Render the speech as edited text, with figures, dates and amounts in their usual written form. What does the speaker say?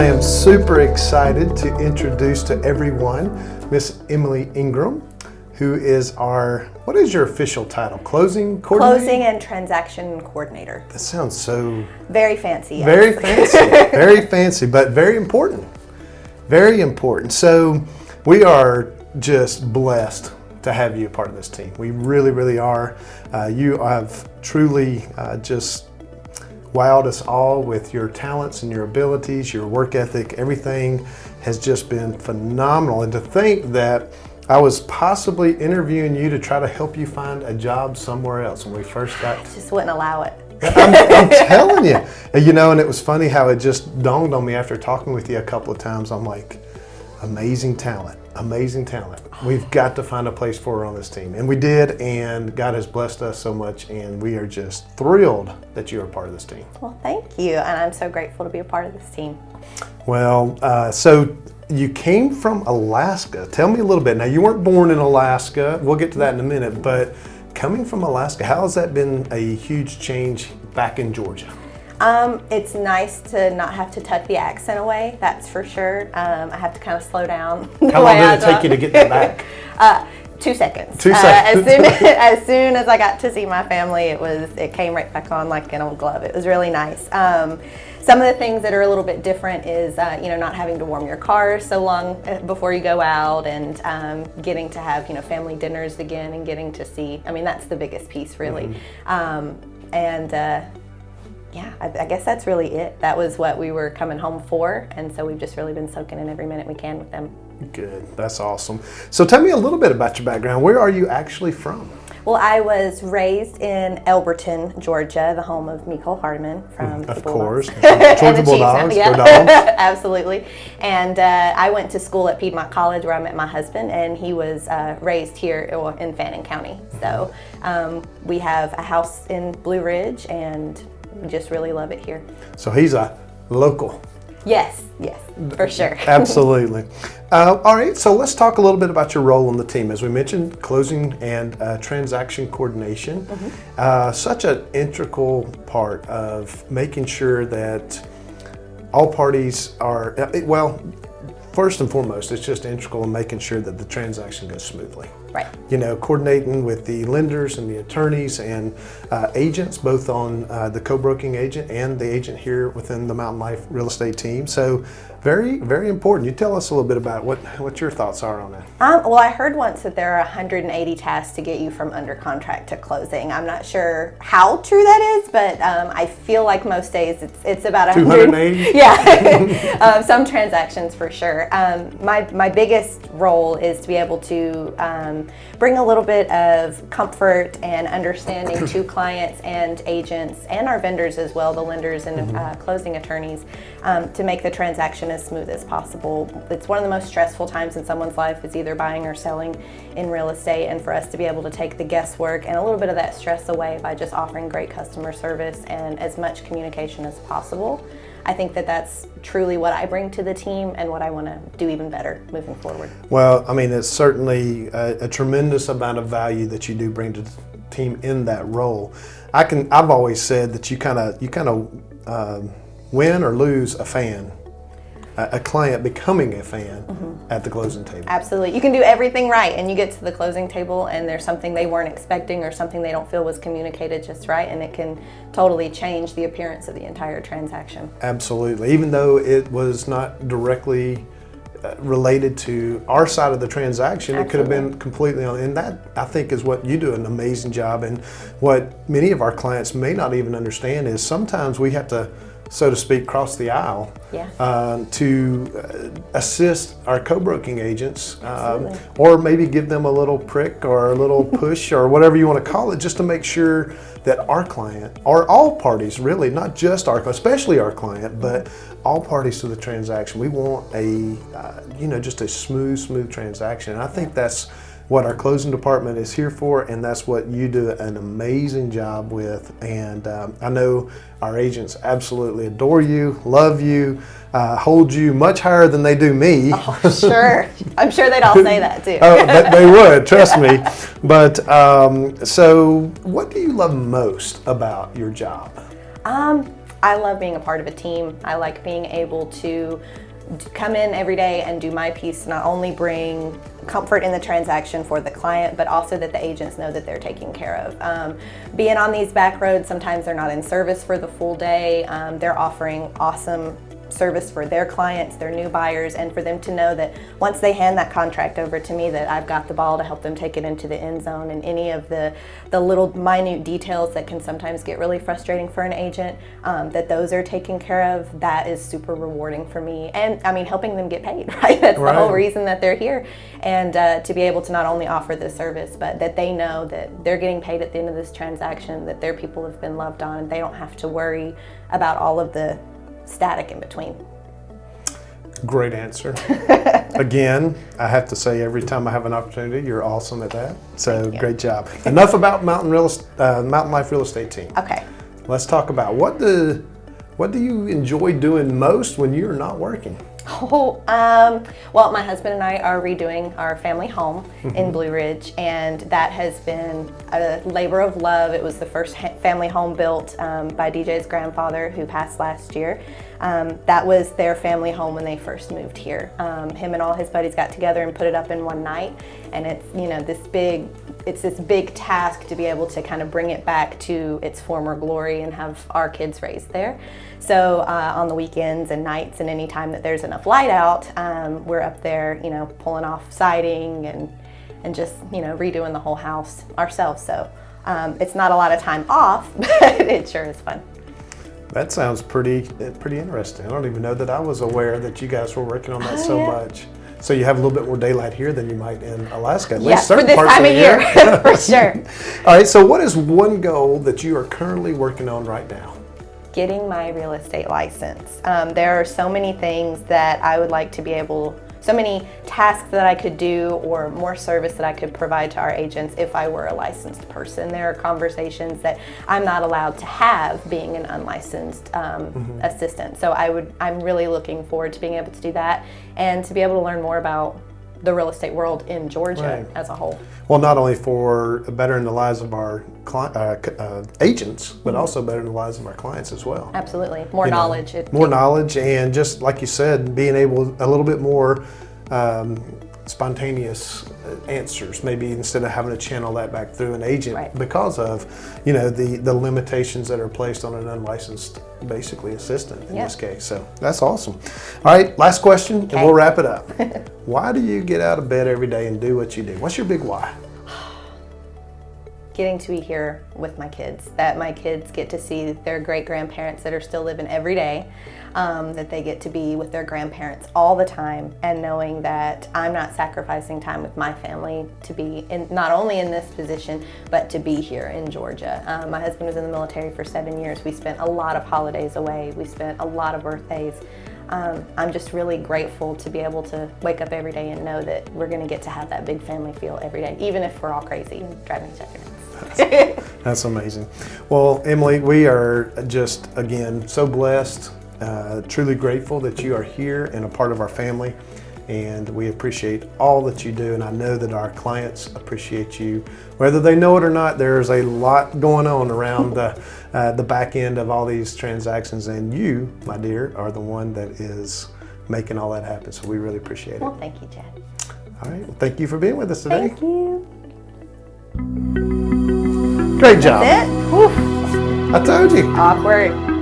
I am super excited to introduce to everyone Miss Emily Ingram, who is our, what is your official title? Closing coordinator? Closing and transaction coordinator. That sounds so... Very fancy. Yes. Very fancy, very fancy, but very important. Very important. So we are just blessed to have you a part of this team. We really, really are. You have truly just wowed us all with your talents and your abilities, your work ethic. Everything has just been phenomenal. And to think that I was possibly interviewing you to try to help you find a job somewhere else when we first got... I just wouldn't allow it. I'm telling you. You know, and it was funny how it just dawned on me after talking with you a couple of times. I'm like, amazing talent, amazing talent. We've got to find a place for her on this team. And we did, and God has blessed us so much, and we are just thrilled that you are part of this team. Well, thank you, and I'm so grateful to be a part of this team. Well, so you came from Alaska. Tell me a little bit. Now, you weren't born in Alaska. We'll get to that in a minute, but coming from Alaska, how has that been a huge change back in Georgia? It's nice to not have to tuck the accent away, that's for sure. I have to kind of slow down. How long did it take you to get that back? 2 seconds. 2 seconds. As soon as I got to see my family, it came right back on like an old glove. It was really nice. Some of the things that are a little bit different is, not having to warm your car so long before you go out, and getting to have, family dinners again, and getting to see. I mean, that's the biggest piece, really. Yeah, I guess that's really it. That was what we were coming home for, and so we've just really been soaking in every minute we can with them. Good, that's awesome. So tell me a little bit about your background. Where are you actually from? Well, I was raised in Elberton, Georgia, the home of Mecole Hardman from the Bulldogs. Of course, Georgia Bulldogs. Yeah. Absolutely. And I went to school at Piedmont College, where I met my husband, and he was raised here in Fannin County. So we have a house in Blue Ridge, and we just really love it here. So he's a local. Yes, for sure. Absolutely. All right, so let's talk a little bit about your role on the team. As we mentioned, closing and transaction coordination. Such an integral part of making sure that all parties are, first and foremost, it's just integral in making sure that the transaction goes smoothly. Right. Coordinating with the lenders and the attorneys and agents, both on the co-broking agent and the agent here within the Mountain Life real estate team. So very, very important. You tell us a little bit about what your thoughts are on that. Well, I heard once that there are 180 tasks to get you from under contract to closing. I'm not sure how true that is, but I feel like most days it's about 280? Yeah, some transactions for sure. My biggest role is to be able to bring a little bit of comfort and understanding to clients and agents and our vendors as well, the lenders and closing attorneys, to make the transaction as smooth as possible. It's one of the most stressful times in someone's life, is either buying or selling in real estate, and for us to be able to take the guesswork and a little bit of that stress away by just offering great customer service and as much communication as possible. I think that that's truly what I bring to the team and what I want to do even better moving forward. Well, I mean, it's certainly a tremendous amount of value that you do bring to the team in that role. I've always said that you kind of win or lose a fan, a client becoming a fan at the closing table. Absolutely. You can do everything right, and you get to the closing table and there's something they weren't expecting or something they don't feel was communicated just right, and it can totally change the appearance of the entire transaction. Absolutely. Even though it was not directly related to our side of the transaction, It could have been completely on, and that I think is what you do an amazing job. And what many of our clients may not even understand is sometimes we have to, so to speak, cross the aisle to assist our co-broking agents, or maybe give them a little prick or a little push or whatever you want to call it, just to make sure that our client, or all parties really, not just our client, especially our client, but all parties to the transaction, we want a, just a smooth transaction. And I think that's what our closing department is here for, and that's what you do an amazing job with. And I know our agents absolutely adore you, love you, hold you much higher than they do me. Oh, sure. I'm sure they'd all say that too. Oh, they would, trust me. But so what do you love most about your job? I love being a part of a team. I like being able to come in every day and do my piece, not only bring comfort in the transaction for the client, but also that the agents know that they're taken care of. Being on these back roads, sometimes they're not in service for the full day. They're offering awesome service for their clients, their new buyers, and for them to know that once they hand that contract over to me, that I've got the ball to help them take it into the end zone, and any of the little minute details that can sometimes get really frustrating for an agent, that those are taken care of. That is super rewarding for me, and I mean, helping them get paid, right? That's the whole reason that they're here, and to be able to not only offer this service, but that they know that they're getting paid at the end of this transaction, that their people have been loved on, and they don't have to worry about all of the static in between. Great answer. Again, I have to say, every time I have an opportunity, you're awesome at that. So great job. Enough about Mountain Life Real Estate Team. Okay. Let's talk about what do you enjoy doing most when you're not working? Well, my husband and I are redoing our family home in Blue Ridge, and that has been a labor of love. It was the first family home built by DJ's grandfather, who passed last year. That was their family home when they first moved here. Him and all his buddies got together and put it up in one night, and it's this big task to be able to kind of bring it back to its former glory and have our kids raised there. So on the weekends and nights and any time that there's enough light out, we're up there, pulling off siding and just, redoing the whole house ourselves. So it's not a lot of time off, but it sure is fun. That sounds pretty interesting. I don't even know that I was aware that you guys were working on that so much. So you have a little bit more daylight here than you might in Alaska, at least certain for this parts time of the year. for sure. All right, so what is one goal that you are currently working on right now? Getting my real estate license. There are so many things that I would like to be able, so many tasks that I could do, or more service that I could provide to our agents if I were a licensed person. There are conversations that I'm not allowed to have being an unlicensed assistant. So I'm really looking forward to being able to do that and to be able to learn more about the real estate world in Georgia as a whole. Well, not only for bettering the lives of our agents, but also bettering the lives of our clients as well. Absolutely. More knowledge. More knowledge, and just like you said, being able a little bit more spontaneous answers, maybe instead of having to channel that back through an agent because of, the limitations that are placed on an unlicensed, basically, assistant in this case. So that's awesome. All right, last question, and we'll wrap it up. Why do you get out of bed every day and do what you do? What's your big why? Getting to be here with my kids, that my kids get to see their great-grandparents that are still living every day, that they get to be with their grandparents all the time, and knowing that I'm not sacrificing time with my family to be not only in this position, but to be here in Georgia. My husband was in the military for 7 years. We spent a lot of holidays away. We spent a lot of birthdays. I'm just really grateful to be able to wake up every day and know that we're going to get to have that big family feel every day, even if we're all crazy and driving each other nuts. That's amazing. Well, Emily, we are just, again, so blessed, truly grateful that you are here and a part of our family, and we appreciate all that you do, and I know that our clients appreciate you. Whether they know it or not, there's a lot going on around the back end of all these transactions, and you, my dear, are the one that is making all that happen, so we really appreciate it. Well, thank you, Chad. All right, well, thank you for being with us today. Thank you. Great job. That's it? Whew. I told you. Awkward.